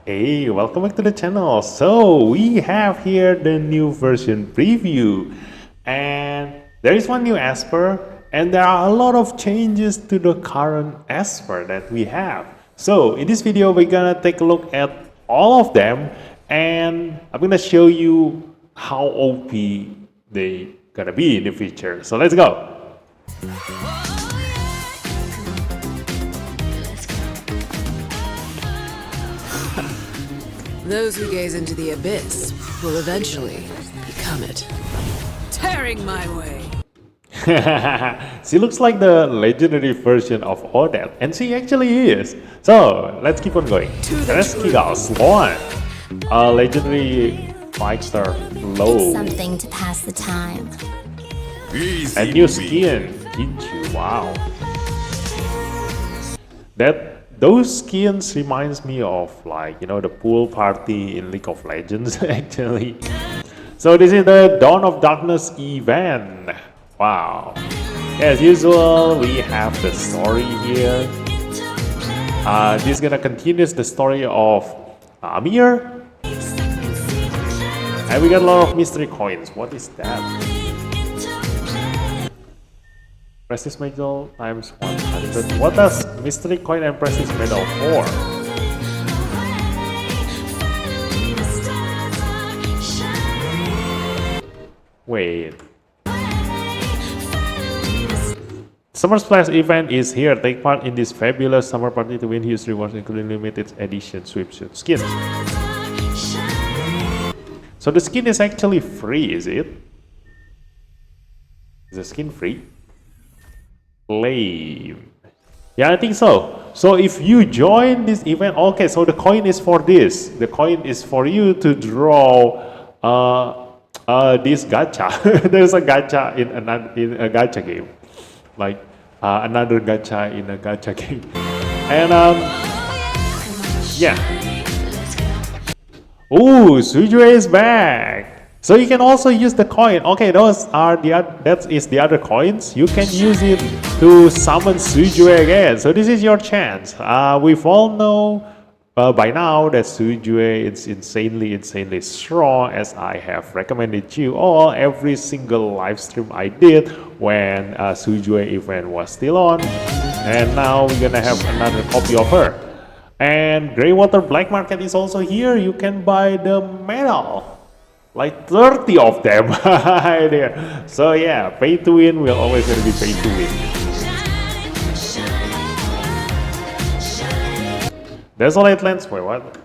Hey, welcome back to the channel. So we have here the new version preview, and there is one new Esper, and there are a lot of changes to the current Esper that we have. So in this video, we're gonna take a look at all of them, and I'm gonna show you how OP they gonna be in the future. So let's go. Those who gaze into the abyss will eventually become it. Tearing my way. She looks like the legendary version of Odette, and she actually is. So let's keep on going. Let's kick out Swan, a legendary fighter low. Something to pass the time. And new skin, Kinchu. Wow. Those skins reminds me of, like, the pool party in League of Legends actually. So this is the Dawn of Darkness event. Wow. As usual, we have the story here. This is gonna continue the story of Amir. And we got a lot of mystery coins. What is that? Prestige medal times 100. What does mystery coin and prestige medal for? Wait. Summer Splash event is here. Take part in this fabulous summer party to win huge rewards, including limited edition swimsuit skin. So the skin is actually free, is it? Is the skin free? Claim. Yeah, I think so. So if you join this event, okay, so the coin is for this. The coin is for you to draw this gacha. There's a gacha in a gacha game, like another gacha in a gacha game, and yeah. Ooh, Sujue is back. So you can also use the coin. Okay, that is the other coins. You can use it to summon Sujue again. So this is your chance. We've all know by now that Sujue is insanely strong, as I have recommended you all every single live stream I did when Sujue event was still on. And now we're gonna have another copy of her. And Greywater Black Market is also here. You can buy the medal. Like 30 of them there. So yeah, pay to win will always gonna be pay to win. Dislyte Lens, wait, what?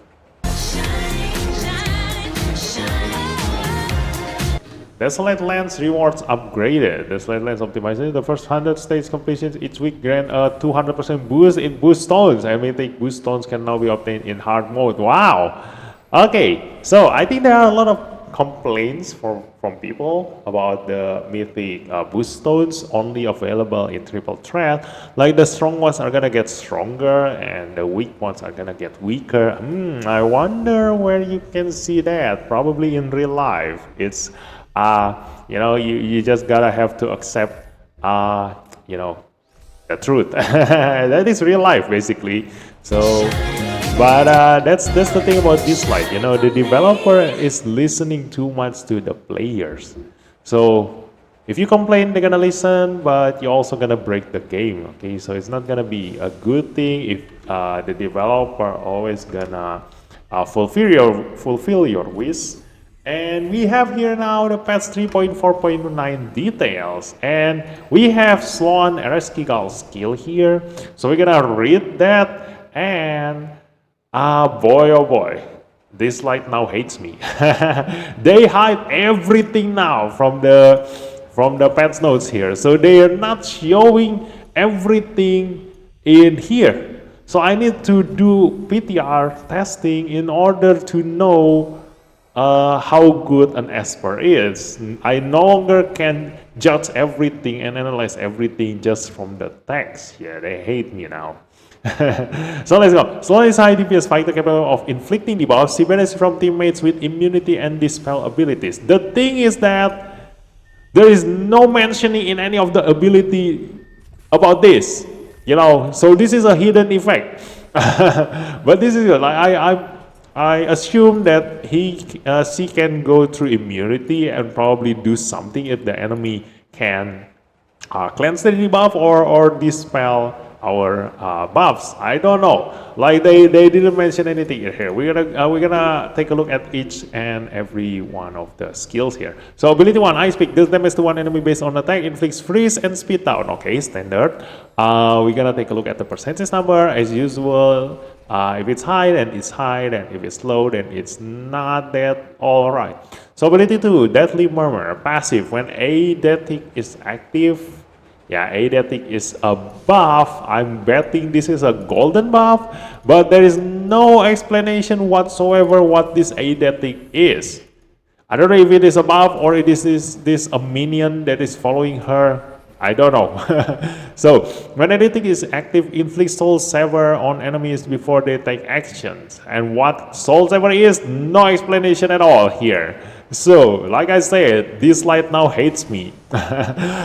Dislyte Lens rewards upgraded. Dislyte Lens optimization. The first 100 stage completions each week grant a 200% boost in boost stones. I think boost stones can now be obtained in hard mode. Wow. Okay, so I think there are a lot of complaints from people about the mythic boost stones only available in triple threat. Like the strong ones are gonna get stronger and the weak ones are gonna get weaker. I wonder where you can see that. Probably in real life. It's you just gotta have to accept the truth. That is real life basically. So but that's the thing about Dislyte. The developer is listening too much to the players. So if you complain, they're gonna listen, but you're also gonna break the game. Okay, so it's not gonna be a good thing if the developer always gonna fulfill your wish. And we have here now the patch 3.4.9 details, and we have Sloan Ereskigal skill here. So we're gonna read that, and boy oh boy, Dislyte now hates me. They hide everything now from the patch notes here, so they are not showing everything in here. So I need to do PTR testing in order to know how good an Esper is. I no longer can judge everything and analyze everything just from the text. Yeah, they hate me now. So let's go. Sloan is high DPS fighter capable of inflicting debuffs. She benefits from teammates with immunity and dispel abilities. The thing is that there is no mentioning in any of the ability about this. So this is a hidden effect. But this is like I assume that she can go through immunity and probably do something if the enemy can cleanse the debuff or dispel our buffs. I don't know. Like they didn't mention anything here. We're gonna take a look at each and every one of the skills here. So ability 1, Ice Pick, deals damage to one enemy based on attack, inflicts freeze and speed down. Okay, standard. We're gonna take a look at the percentage number as usual. If it's high, then it's high, and if it's low, then it's not that alright. So ability 2, Deadly Murmur, passive. When Eidetic is active, yeah, Eidetic is a buff. I'm betting this is a golden buff, but there is no explanation whatsoever what this Eidetic is. I don't know if it is a buff or it is this a minion that is following her. I don't know. So, when anything is active, inflict Soul Sever on enemies before they take actions. And what Soul Sever is, no explanation at all here. So, like I said, Dislyte now hates me.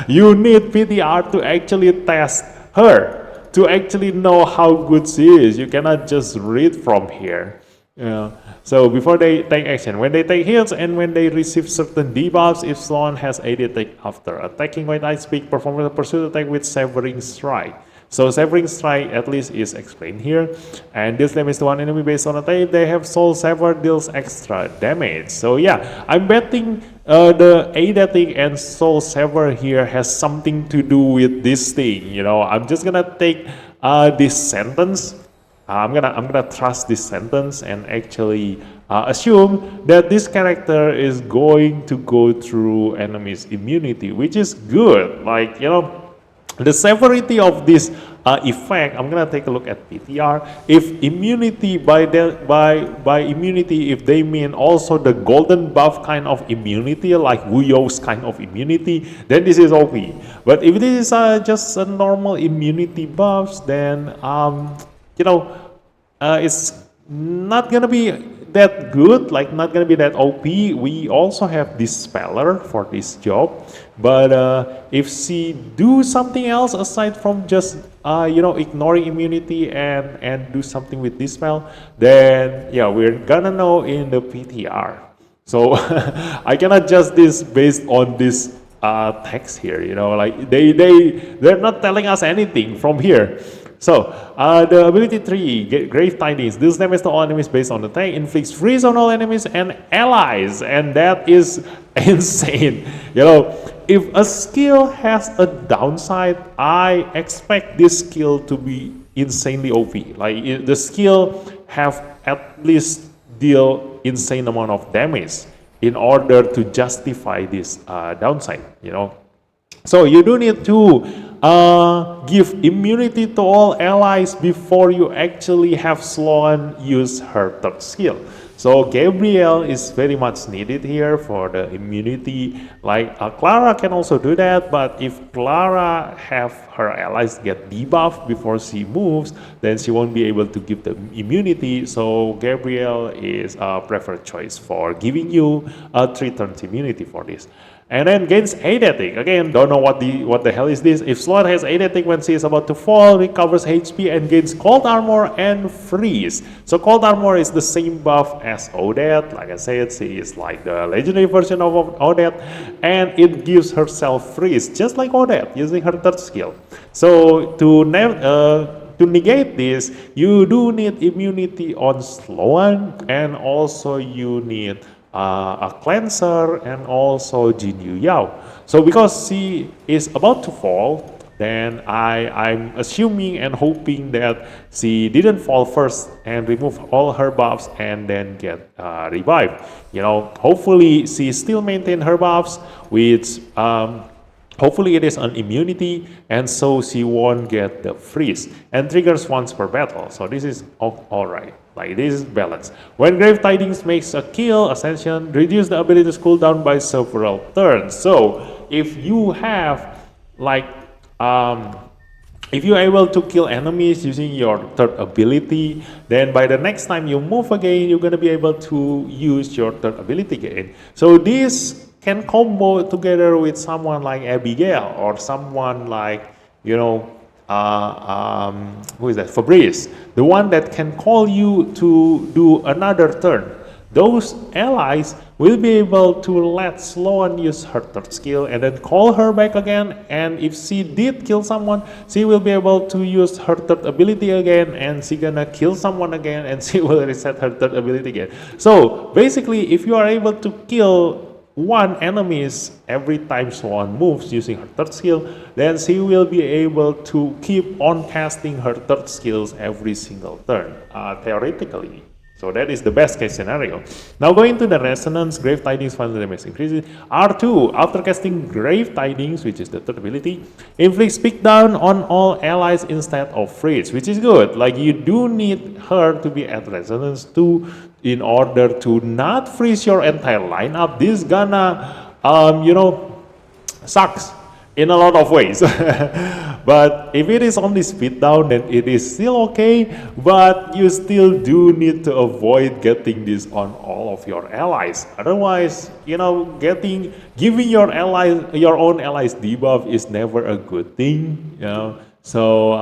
You need PTR to actually test her, to actually know how good she is. You cannot just read from here. Yeah. So before they take action, when they take hits and when they receive certain debuffs, if Sloan has Eidetic after attacking with Ice Pick, perform a pursuit attack with Severing Strike. So Severing Strike at least is explained here. And this damage to one enemy based on attack. They have Soul Sever deals extra damage. So yeah, I'm betting the Eidetic and Soul Sever here has something to do with this thing. You know, I'm just gonna take this sentence. I'm gonna trust this sentence and actually assume that this character is going to go through enemies' immunity, which is good. Like, you know, the severity of this effect. I'm gonna take a look at PTR. If immunity by immunity, if they mean also the golden buff kind of immunity, like Wuyo's kind of immunity, then this is OP. But if this is just a normal immunity buffs, then you know, it's not gonna be that good, like not gonna be that OP. We also have Dispeller for this job, but if she do something else aside from just you know, ignoring immunity and do something with Dispel, then yeah, we're gonna know in the PTR. So I cannot judge this based on this text here. You know, like they're not telling us anything from here. So, the ability 3, Grave Tidings, deals damage to all enemies based on attack, inflicts freeze on all enemies and allies, and that is insane. You know, if a skill has a downside, I expect this skill to be insanely OP. Like, the skill have at least deal insane amount of damage in order to justify this downside, you know. So you do need to give immunity to all allies before you actually have Sloan use her third skill. So Gabriel is very much needed here for the immunity. Like Clara can also do that, but if Clara have her allies get debuffed before she moves, then she won't be able to give the immunity. So Gabriel is a preferred choice for giving you a 3 turns immunity for this. And then gains Eidetic. Again, don't know what the hell is this. If Sloan has Eidetic when she is about to fall, recovers HP and gains Cold Armor and Freeze. So Cold Armor is the same buff as Odette. Like I said, she is like the legendary version of Odette, and it gives herself Freeze, just like Odette, using her third skill. So to negate this, you do need immunity on Sloan, and also you need a cleanser and also Jin Yu Yao. So because she is about to fall, then I'm assuming and hoping that she didn't fall first and remove all her buffs and then get revived. You know, hopefully she still maintain her buffs, which hopefully it is an immunity, and so she won't get the freeze and triggers once per battle. So this is all right. Like this is balanced. When Grave Tidings makes a kill, Ascension, reduce the ability's cooldown by several turns. So if you have like if you're able to kill enemies using your third ability, then by the next time you move again, you're gonna be able to use your third ability again. So this can combo together with someone like Abigail or someone like, you know, who is that? Fabrice, the one that can call you to do another turn. Those allies will be able to let Sloan use her third skill and then call her back again, and if she did kill someone, she will be able to use her third ability again, and she gonna kill someone again, and she will reset her third ability again. So basically, if you are able to kill one enemies every time Sloan moves using her third skill, then she will be able to keep on casting her third skills every single turn, theoretically. So that is the best case scenario. Now going to the Resonance, Grave Tidings final damage increases. R2, after casting Grave Tidings, which is the third ability, inflicts Speak Down on all allies instead of freeze, which is good. Like, you do need her to be at Resonance 2 in order to not freeze your entire lineup. This gonna, sucks in a lot of ways. But if it is only speed down, then it is still okay, but you still do need to avoid getting this on all of your allies. Otherwise, giving your own allies debuff is never a good thing, So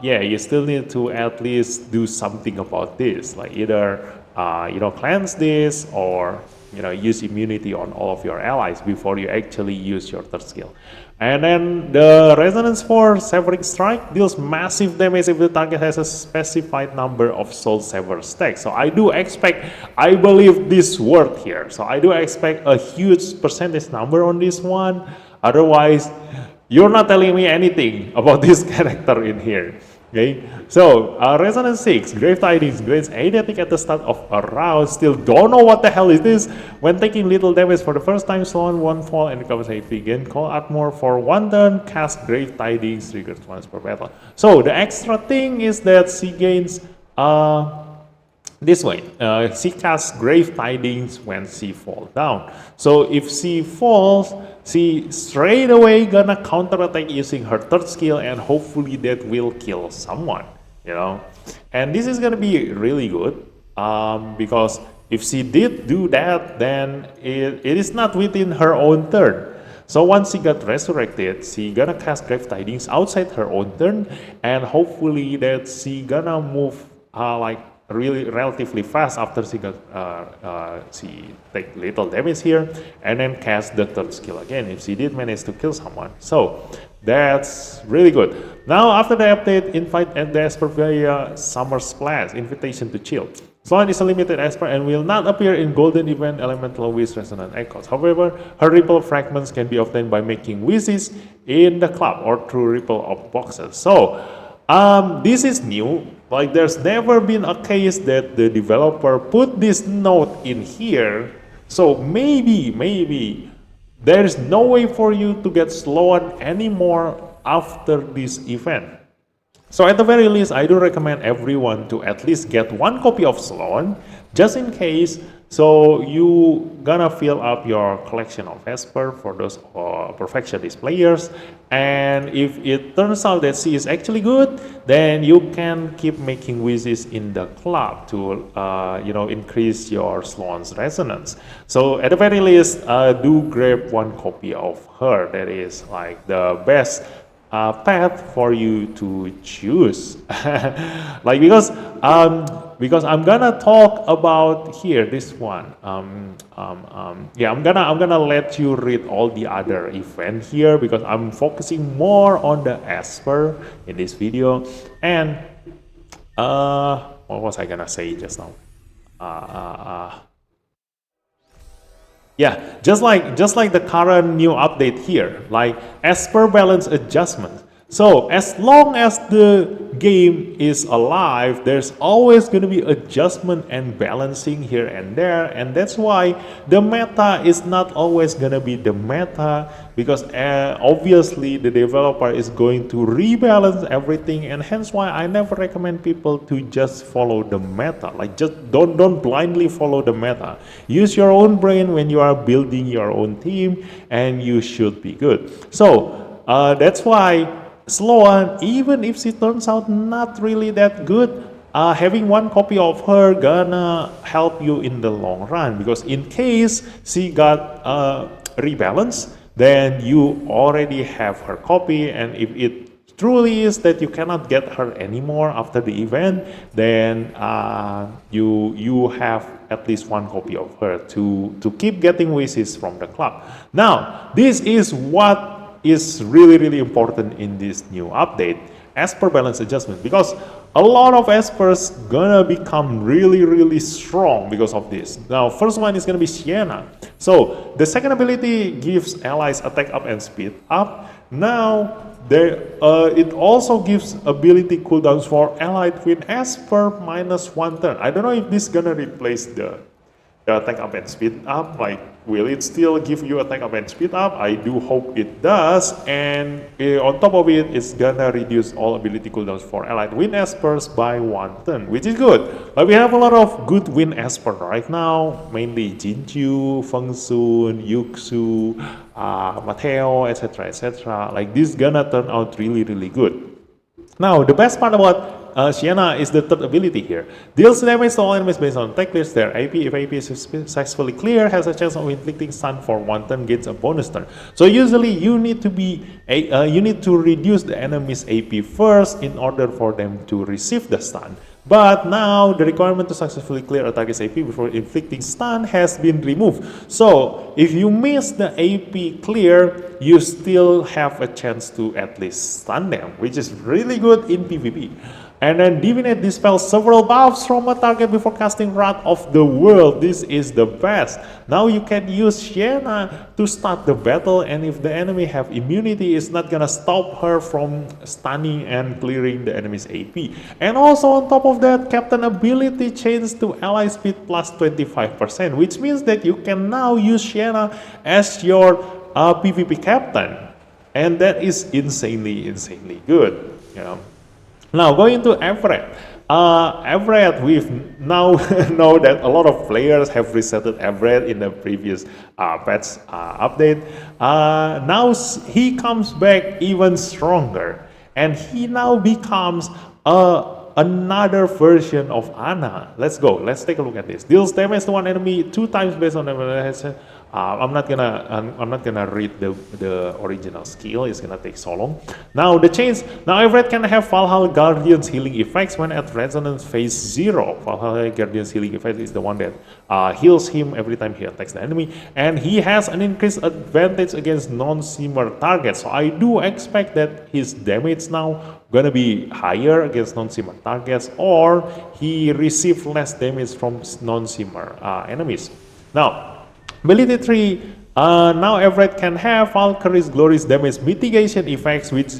you still need to at least do something about this, like either cleanse this or use immunity on all of your allies before you actually use your third skill. And then the Resonance 4 Severing Strike deals massive damage if the target has a specified number of Soul Saver stacks. So I believe this word here. So I do expect a huge percentage number on this one. Otherwise, you're not telling me anything about this character in here. Okay, so Resonance 6, Grave Tidings grants 8 attack at the start of a round. Still don't know what the hell is this. When taking little damage for the first time, Sloan won't fall and recovers HP. Gain Call Armor for 1 turn, cast Grave Tidings, triggers once per battle. So the extra thing is that she gains this way. She casts Grave Tidings when she falls down. So if she falls, she straight away gonna counterattack using her third skill, and hopefully that will kill someone, And this is gonna be really good, because if she did do that, then it is not within her own turn. So once she got resurrected, she gonna cast Grave Tidings outside her own turn, and hopefully that she gonna move really relatively fast after she take little damage here, and then cast the third skill again if she did manage to kill someone. So that's really good. Now after the update, invite at the Esper via Summer Splash, invitation to chill. Sloan is a limited Esper and will not appear in Golden Event Elemental Wish Resonant Echoes. However, her Ripple fragments can be obtained by making wishes in the club or through Ripple of boxes. So this is new. Like, there's never been a case that the developer put this note in here. So maybe there's no way for you to get Sloan anymore after this event. So at the very least, I do recommend everyone to at least get 1 copy of Sloan, just in case. So you gonna fill up your collection of Esper for those Perfectionist players, and if it turns out that she is actually good, then you can keep making wishes in the club to increase your Sloan's resonance. So at the very least, do grab 1 copy of her. That is like the best path for you to choose. Because I'm gonna talk about here this one. I'm gonna let you read all the other event here, because I'm focusing more on the Esper in this video. And what was I gonna say just now? Yeah, just like the current new update here, like Esper balance adjustment. So as long as the game is alive, there's always going to be adjustment and balancing here and there, and that's why the meta is not always going to be the meta, because obviously the developer is going to rebalance everything, and hence why I never recommend people to just follow the meta. Like, just don't blindly follow the meta. Use your own brain when you are building your own team, and you should be good. So that's why Sloan, even if she turns out not really that good, having 1 copy of her gonna help you in the long run, because in case she got rebalanced, then you already have her copy, and if it truly is that you cannot get her anymore after the event, then you have at least one copy of her to keep getting wishes from the club. Now, this is what is really important in this new update, as per balance adjustment, because a lot of espers gonna become really strong because of this. Now, first one is gonna be Sienna. So the second ability gives allies attack up and speed up. Now it also gives ability cooldowns for allied with esper minus 1 turn. I don't know if this gonna replace the attack up and speed up. Like, will it still give you attack up and speed up? I do hope it does. And on top of it, it's gonna reduce all ability cooldowns for allied wind espers by 1 turn, which is good. But we have a lot of good wind esper right now, mainly Jinju, Feng Sun, Yuxu, Mateo, etc. Like, this gonna turn out really good. Now, the best part about Sienna is the third ability here. Deals damage to all enemies based on attack clears their AP. If AP is successfully clear, has a chance of inflicting stun for 1 turn, gets a bonus turn. So usually you need to reduce the enemy's AP first in order for them to receive the stun. But now the requirement to successfully clear a target's AP before inflicting stun has been removed. So if you miss the AP clear, you still have a chance to at least stun them, which is really good in PvP. And then Divinate dispels several buffs from a target before casting Wrath of the World. This is the best. Now you can use Sienna to start the battle, and if the enemy have immunity, it's not gonna stop her from stunning and clearing the enemy's AP. And also on top of that, Captain ability changes to ally speed plus 25%, which means that you can now use Sienna as your PvP captain. And that is insanely good, you know. Now, going to Everett. Everett, we've now know that a lot of players have resetted Everett in the previous patch update. Now he comes back even stronger, and he now becomes another version of Ana. Let's go. Let's take a look at this. Deals damage to one enemy 2 times based on damage. I'm not gonna read the original skill. It's gonna take so long. Now the change. Now Everett can have Valhalla Guardian's healing effects when at resonance phase 0. Valhalla Guardian's healing effect is the one that heals him every time he attacks the enemy, and he has an increased advantage against non-simmer targets. So I do expect that his damage now gonna be higher against non-simmer targets, or he receives less damage from non-simmer enemies. Now, ability 3, now Everett can have Valkyrie's Glory's damage mitigation effects, which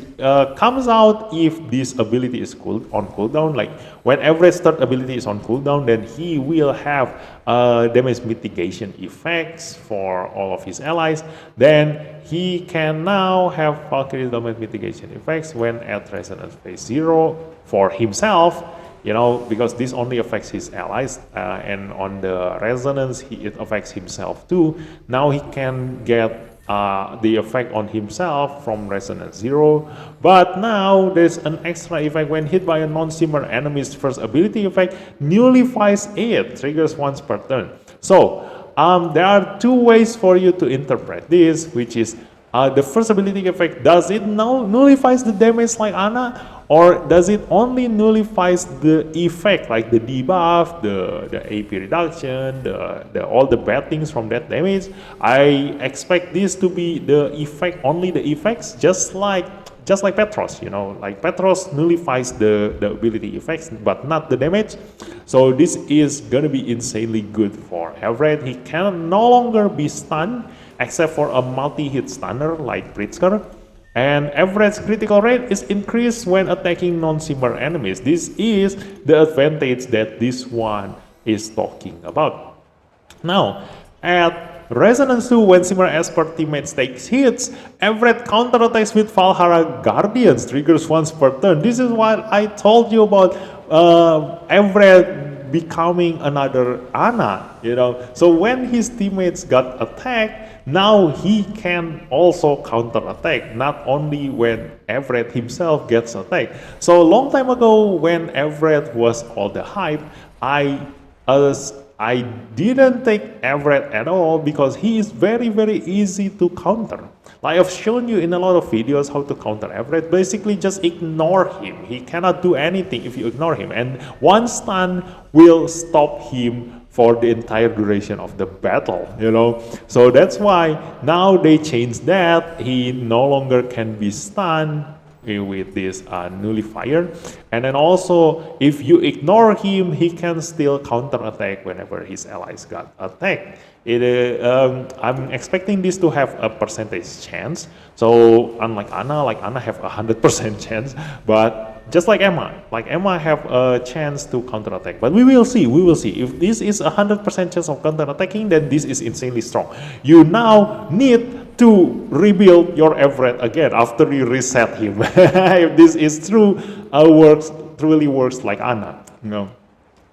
comes out if this ability is on cooldown. Like, when Everett's third ability is on cooldown, then he will have damage mitigation effects for all of his allies. Then he can now have Valkyrie's damage mitigation effects when at resonance phase 0 for himself. You know, because this only affects his allies, and on the resonance, it affects himself too. Now he can get the effect on himself from resonance 0. But now there's an extra effect when hit by a non-simmer enemy's first ability effect, nullifies it, triggers once per turn. So there are 2 ways for you to interpret this, which is the first ability effect, does it nullifies the damage like Ana? Or does it only nullifies the effect, like the debuff, the AP reduction, all the bad things from that damage? I expect this to be the effect, only the effects, just like Petros, you know, like Petros nullifies the ability effects, but not the damage. So this is gonna be insanely good for Everett. He can no longer be stunned, except for a multi-hit stunner like Pritzker. And Everett's critical rate is increased when attacking non-simmer enemies. This is the advantage that this one is talking about. Now, at Resonance 2, when Simmer Esper teammates takes hits, Everett counterattacks with Valhalla Guardians, triggers once per turn. This is what I told you about Everett becoming another Ana, you know. So when his teammates got attacked, now he can also counterattack, not only when Everett himself gets attacked. So a long time ago, when Everett was all the hype, I I didn't take Everett at all because he is very, very easy to counter. Like I've shown you in a lot of videos how to counter Everett. Basically, just ignore him. He cannot do anything if you ignore him. And one stun will stop him for the entire duration of the battle, So that's why now they changed that. He no longer can be stunned with this nullifier. And then also, if you ignore him, he can still counter-attack whenever his allies got attacked. I'm expecting this to have a percentage chance. So unlike Anna have 100% chance, but just like Emma have a chance to counter-attack. But we will see. If this is 100% chance of counter-attacking, then this is insanely strong. You now need to rebuild your Everett again after you reset him. If this is true, truly works like Anna.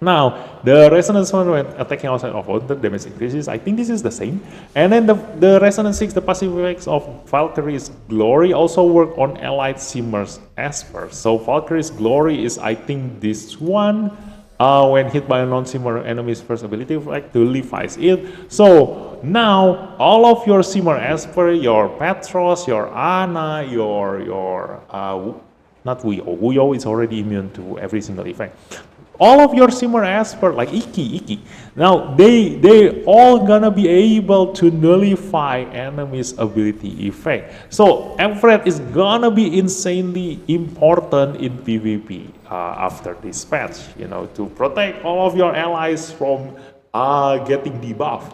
Now, the resonance one when attacking outside of order, damage increases. I think this is the same. And then the resonance 6, the passive effects of Valkyrie's Glory also work on allied Simmer's ESPERS. So Valkyrie's Glory is, I think, this one. When hit by a non-Simmer enemy's first ability effect, nullifies it. So now all of your Simmer Esper, your Petros, your Anna, your not Wuyo is already immune to every single effect. All of your Simmer Esper, like Iki, now they all gonna be able to nullify enemy's ability effect. So Everett is gonna be insanely important in PvP after this patch, to protect all of your allies from getting debuffed.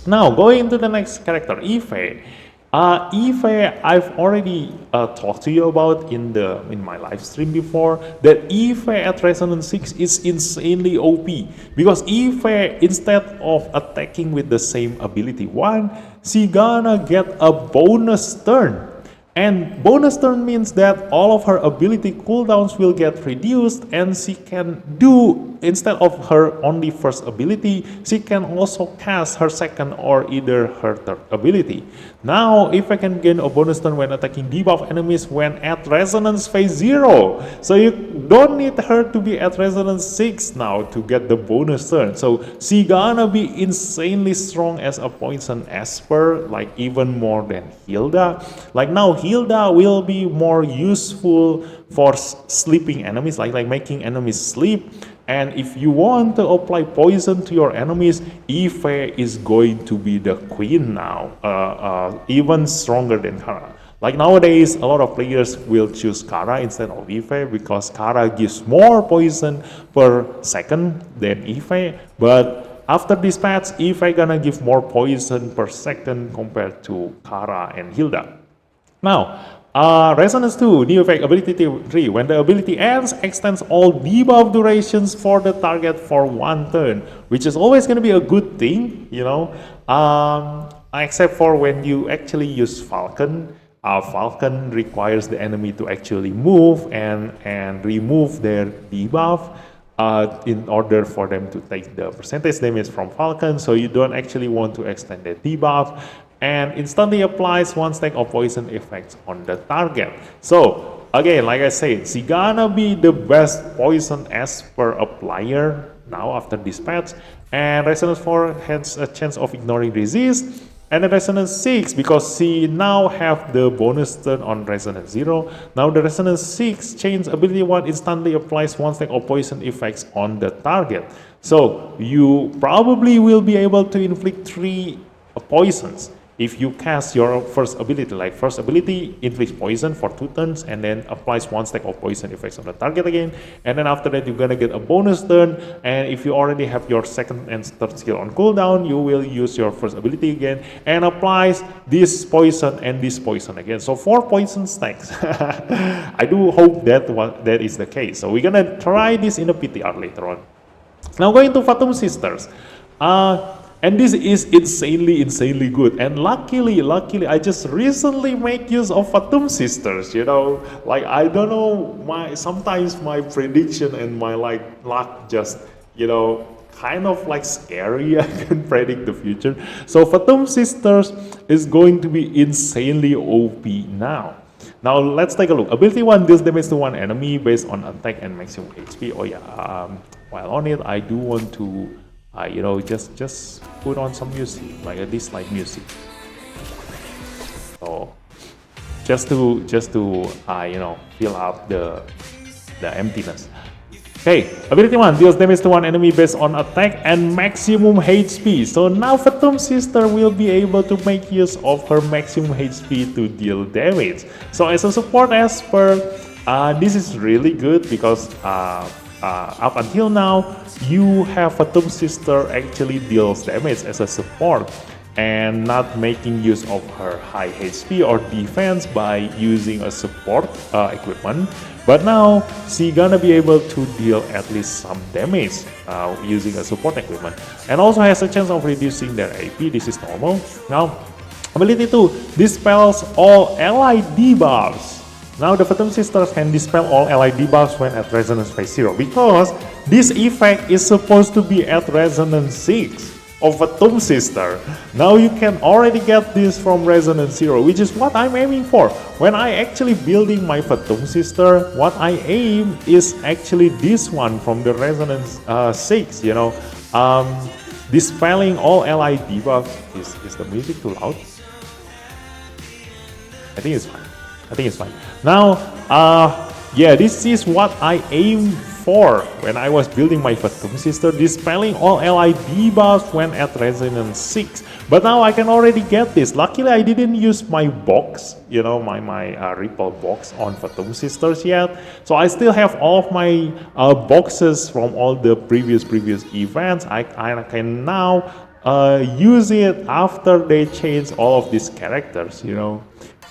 Now going to the next character, Ife. Ife, I've already talked to you about in my live stream before, that Ife at Resonance 6 is insanely OP, because Ife, instead of attacking with the same ability 1, she gonna get a bonus turn. And bonus turn means that all of her ability cooldowns will get reduced, and she can do, instead of her only first ability, she can also cast her second or either her third ability. Now, if I can gain a bonus turn when attacking debuff enemies when at Resonance Phase 0. So you don't need her to be at Resonance 6 now to get the bonus turn. So she gonna be insanely strong as a Poison Esper, like even more than Hilda. Like now, Hilda will be more useful for sleeping enemies, like making enemies sleep. And if you want to apply poison to your enemies, Ife is going to be the queen now, even stronger than Kara. Like nowadays, a lot of players will choose Kara instead of Ife because Kara gives more poison per second than Ife. But after this patch, Ife gonna give more poison per second compared to Kara and Hilda. Now, Resonance 2, new effect, ability 3. When the ability ends, extends all debuff durations for the target for 1 turn, which is always going to be a good thing, except for when you actually use Falcon. Falcon requires the enemy to actually move and remove their debuff in order for them to take the percentage damage from Falcon, so you don't actually want to extend the debuff. And instantly applies 1 stack of poison effects on the target. So again, like I said, she gonna be the best poison Esper applier now after this patch. And Resonance 4 has a chance of ignoring resist. And the Resonance 6, because she now have the bonus turn on Resonance 0. Now the Resonance 6 change ability 1 instantly applies 1 stack of poison effects on the target. So you probably will be able to inflict 3 poisons if you cast your first ability. Like first ability inflicts poison for 2 turns and then applies 1 stack of poison effects on the target again, and then after that you're gonna get a bonus turn, and if you already have your second and third skill on cooldown, you will use your first ability again and applies this poison and this poison again. So 4 poison stacks. I do hope that is the case. So we're gonna try this in a PTR later on. Now going to Fatum Sisters. And this is insanely good. And luckily, I just recently make use of Fatum Sisters, Like, I don't know, sometimes my prediction and my, luck just, kind of like scary. I can predict the future. So Fatum Sisters is going to be insanely OP now. Now, let's take a look. Ability 1 deals damage to 1 enemy based on attack and maximum HP. Oh yeah, while on it, I do want to you know, just put on some music, like a Dislyte music. So just to you know, fill up the emptiness. Okay, ability 1 deals damage to one enemy based on attack and maximum HP. So now Phantom Sister will be able to make use of her maximum HP to deal damage. So as a support Esper, this is really good because up until now, you have Phantom Sister actually deals damage as a support and not making use of her high HP or defense by using a support equipment. But now she gonna be able to deal at least some damage using a support equipment, and also has a chance of reducing their AP. This is normal. Now, ability 2 dispels all allied debuffs. Now the Phantom Sisters can dispel all allied debuffs when at resonance phase 0 because this effect is supposed to be at resonance 6 of Phantom Sister. Now you can already get this from resonance 0, which is what I'm aiming for. When I actually building my Phantom Sister, what I aim is actually this one from the resonance 6, you know. Dispelling all allied debuffs. Is the music too loud? I think it's fine. I think it's fine. Now, yeah, this is what I aim for when I was building my Phantom Sister, dispelling all allied debuffs when at resonance 6. But now I can already get this. Luckily, I didn't use my box, you know, my Ripple box on Phantom Sisters yet. So I still have all of my boxes from all the previous events. I can now use it after they change all of these characters, you know.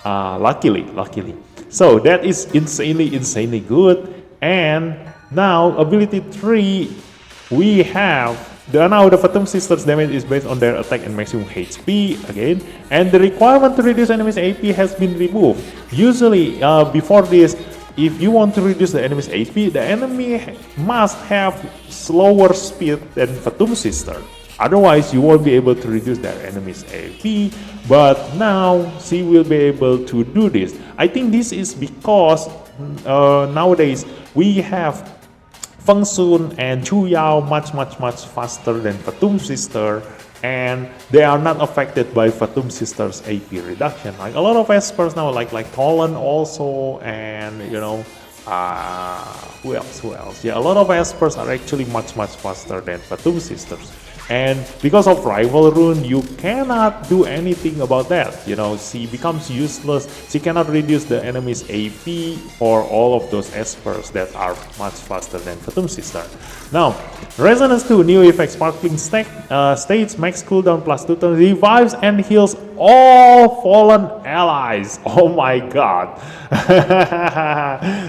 Luckily. So that is insanely good. And now ability 3, we have now the Phantom Sisters damage is based on their attack and maximum HP again, and the requirement to reduce enemy's AP has been removed. Usually before this, if you want to reduce the enemy's AP, the enemy must have slower speed than Phantom Sister. Otherwise, you won't be able to reduce their enemy's AP, but now she will be able to do this. I think this is because nowadays we have Feng Sun and Chu Yao much faster than Phantom Sister, and they are not affected by Phantom Sister's AP reduction. Like a lot of Espers now, like Tolan also, and you know, who else? Yeah, a lot of Espers are actually much faster than Phantom Sisters. And because of rival rune, you cannot do anything about that. You know, she becomes useless. She cannot reduce the enemy's AP for all of those Espers that are much faster than Phantom Sister. Now, Resonance 2, new effect, Sparkling States, max cooldown plus 2 turns, revives and heals all fallen allies. Oh my god.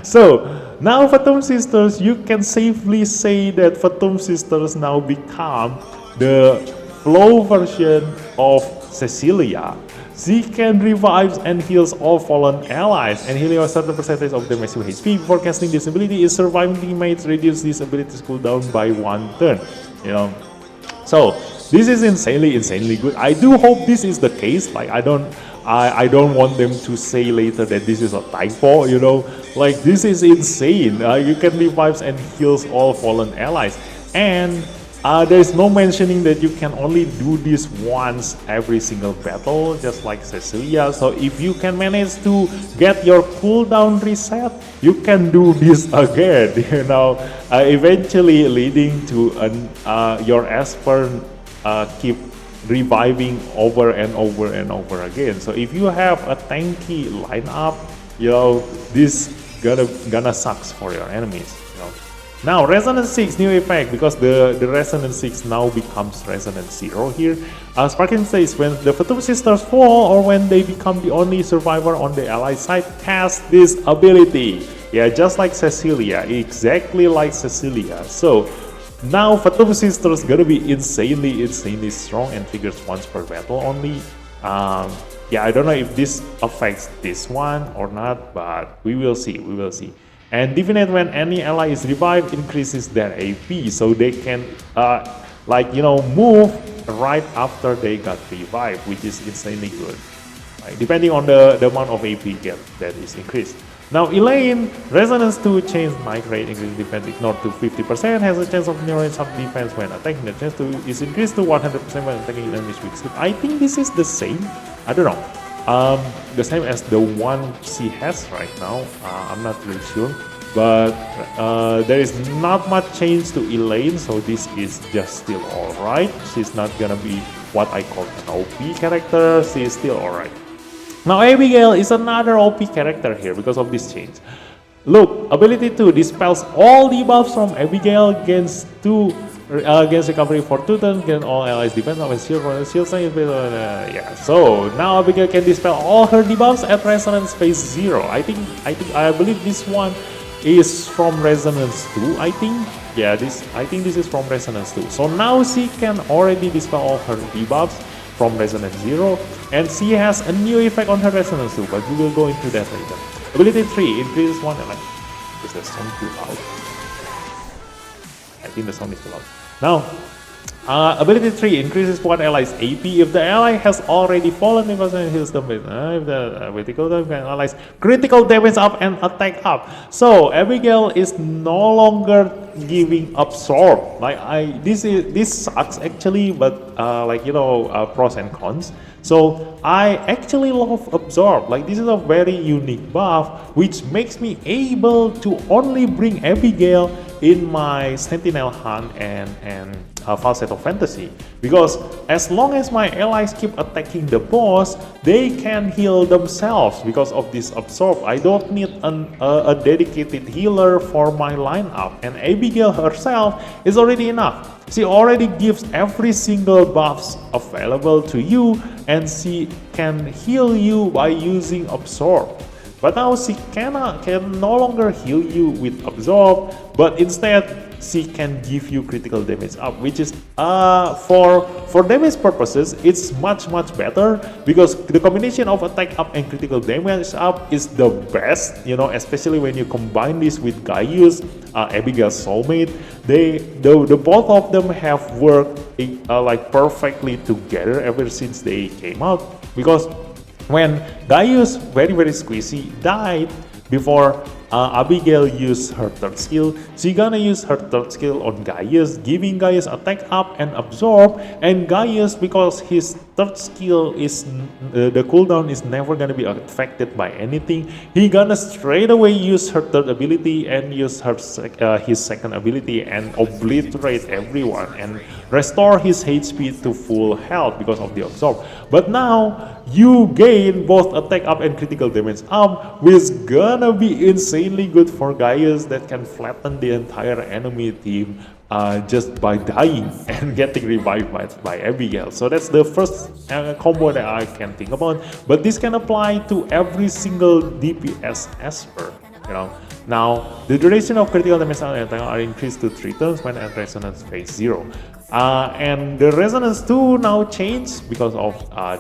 So, now Phantom Sisters, you can safely say that Phantom Sisters now become the flow version of Cecilia. She can revive and heals all fallen allies and healing a certain percentage of the maximum HP. Before casting this ability, is surviving teammates reduce this ability's cooldown by 1 turn. You know, so this is insanely good. I do hope this is the case. Like I don't want them to say later that this is a typo. You know, like this is insane. You can revive and heals all fallen allies, and there is no mentioning that you can only do this once every single battle, just like Cecilia. So if you can manage to get your cooldown reset, you can do this again, you know, eventually leading to your Esper keep reviving over and over again. So if you have a tanky lineup, you know, this gonna sucks for your enemies. Now, Resonance 6, new effect, because the Resonance 6 now becomes Resonance 0 here. Sparking says, when the Phantom Sisters fall or when they become the only survivor on the ally side, cast this ability. Yeah, just like Cecilia, exactly like Cecilia. So, now Phantom Sisters gonna be insanely strong and triggers once per battle only. Yeah, I don't know if this affects this one or not, but we will see. And Divinate, when any ally is revived, increases their AP, so they can like, you know, move right after they got revived, which is insanely good, right? Depending on the amount of AP that is increased. Now Elaine, Resonance 2 change migrate, increase defense ignore to 50%, has a chance of ignoring some defense when attacking. The chance to is increased to 100% when attacking enemies weak sleep. I think this is the same. I don't know. The same as the one she has right now. I'm not really sure. But there is not much change to Elaine, so this is just still alright. She's not gonna be what I call an OP character. She is still alright. Now Abigail is another OP character here because of this change. Look, ability 2 dispels all debuffs from Abigail, gains recovery for 2 turns, gain all allies defense of a shield for a shield strength. Yeah, so now Abigail can dispel all her debuffs at Resonance phase 0. I believe this one is from Resonance 2, I think. Yeah, I think this is from Resonance 2. So now she can already dispel all her debuffs from Resonance 0, and she has a new effect on her Resonance 2, but we will go into that later. Ability 3 increases 1 ally. Is the sound too loud? I think the sound is too loud. Now, ability 3 increases one ally's AP if the ally has already fallen because it heals them with if the critical damage allies critical damage up and attack up. So Abigail is no longer giving absorb. Like this sucks actually, but pros and cons. So I actually love absorb. Like this is a very unique buff which makes me able to only bring Abigail in my Sentinel Hunt and Falsetto Fantasy, because as long as my allies keep attacking the boss, they can heal themselves because of this absorb. I don't need a dedicated healer for my lineup, and Abigail herself is already enough. She already gives every single buffs available to you, and she can heal you by using absorb. But now she can no longer heal you with absorb, but instead she can give you critical damage up, which is for damage purposes it's much better, because the combination of attack up and critical damage up is the best, especially when you combine this with Gaius, Abigail's soulmate. The both of them have worked like perfectly together ever since they came out, because when Gaius, very squeezy, died before Abigail used her third skill, she gonna use her third skill on Gaius, giving Gaius attack up and absorb, and Gaius, because his third skill is the cooldown is never gonna be affected by anything, he gonna straight away use her third ability and use his second ability and obliterate everyone and restore his HP to full health because of the absorb. But now you gain both attack up and critical damage up, which gonna be insanely good for Gaius, that can flatten the entire enemy team just by dying and getting revived by Abigail. So that's the first combo that I can think about. But this can apply to every single DPS Esper. Now the duration of critical damage are increased to 3 turns when at Resonance phase 0. And the Resonance 2 now changed because of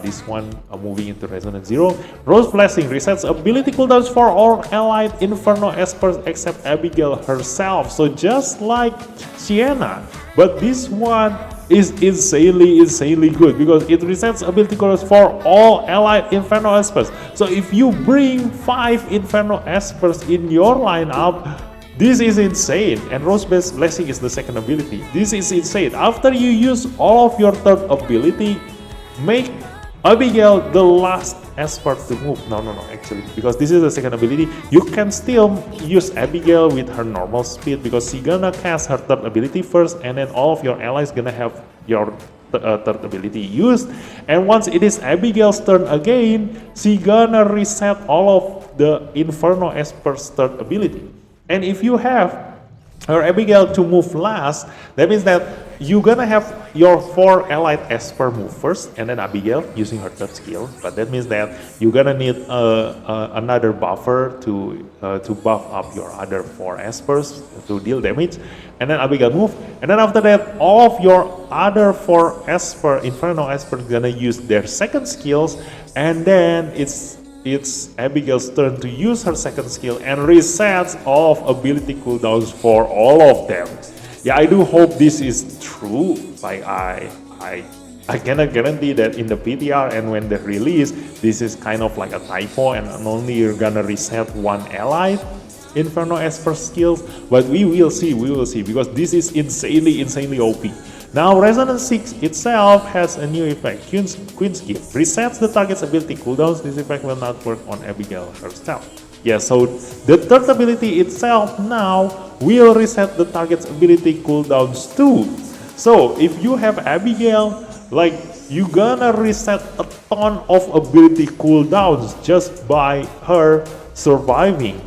this one moving into Resonance 0. Rose Blessing resets ability cooldowns for all allied Inferno Espers except Abigail herself. So just like Sienna, but this one is insanely good because it resets ability cooldowns for all allied Inferno Espers. So if you bring 5 Inferno Espers in your lineup, this is insane, and Rose Blessing is the second ability. This is insane. After you use all of your third ability, make Abigail the last Esper to move. No, actually, because this is the second ability, you can still use Abigail with her normal speed, because she gonna cast her third ability first, and then all of your allies gonna have your third ability used. And once it is Abigail's turn again, she gonna reset all of the Inferno Esper's third ability. And if you have her Abigail to move last, that means that you're gonna have your 4 allied Esper move first, and then Abigail using her third skill. But that means that you're gonna need another buffer to buff up your other 4 Espers to deal damage, and then Abigail move, and then after that, all of your other 4 Esper, Inferno Esper, gonna use their second skills, and then it's Abigail's turn to use her second skill and resets all of ability cooldowns for all of them. Yeah, I do hope this is true. Like I I cannot guarantee that in the PTR and when they release, this is kind of like a typo and only you're gonna reset one ally Inferno Esper skills, but we will see, because this is insanely OP. Now Resonance 6 itself has a new effect, Queen's Gift, resets the target's ability cooldowns. This effect will not work on Abigail herself. Yeah, so the third ability itself now will reset the target's ability cooldowns too. So if you have Abigail, like, you gonna reset a ton of ability cooldowns just by her surviving.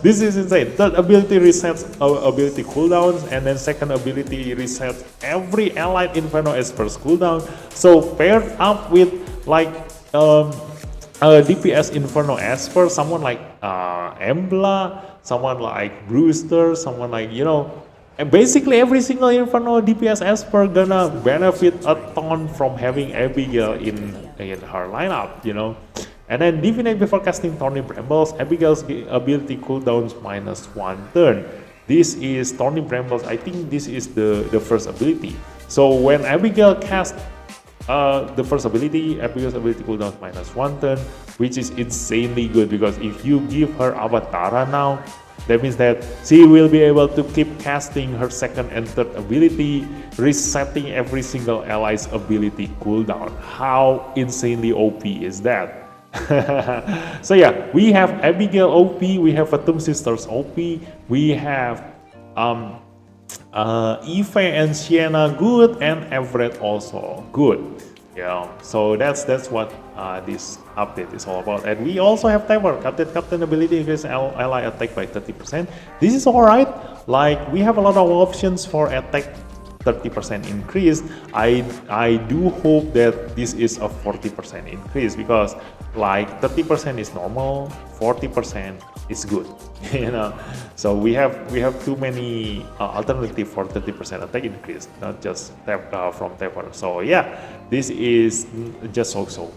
This is insane. Third ability resets ability cooldowns, and then second ability resets every allied Inferno Esper's cooldown. So paired up with like DPS Inferno Esper, someone like Embla, someone like Brewster, someone like, and basically every single Inferno DPS Esper gonna benefit a ton from having Abigail in her lineup, And then Divinate before casting Thorny Brambles, Abigail's ability cooldowns -1 turn. This is Thorny Brambles, I think this is the first ability. So when Abigail casts the first ability, Abigail's ability cooldowns -1 turn, which is insanely good because if you give her Avatara now, that means that she will be able to keep casting her second and third ability, resetting every single ally's ability cooldown. How insanely OP is that? So yeah, we have Abigail OP, we have Fatum Sisters OP, we have Eve and Sienna good, and Everett also good. Yeah, so that's what this update is all about. And we also have Timer, Captain ability increase ally attack by 30%. This is alright, like we have a lot of options for attack 30% increase. I do hope that this is a 40% increase, because like 30% is normal, 40% is good. So we have too many alternative for 30% attack increase, not just from Taper. So yeah, this is just so.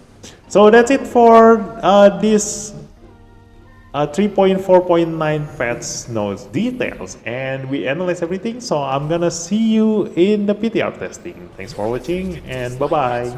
So that's it for this 3.4.9 patch notes details, and we analyze everything. So I'm gonna see you in the PTR testing. Thanks for watching, and bye bye.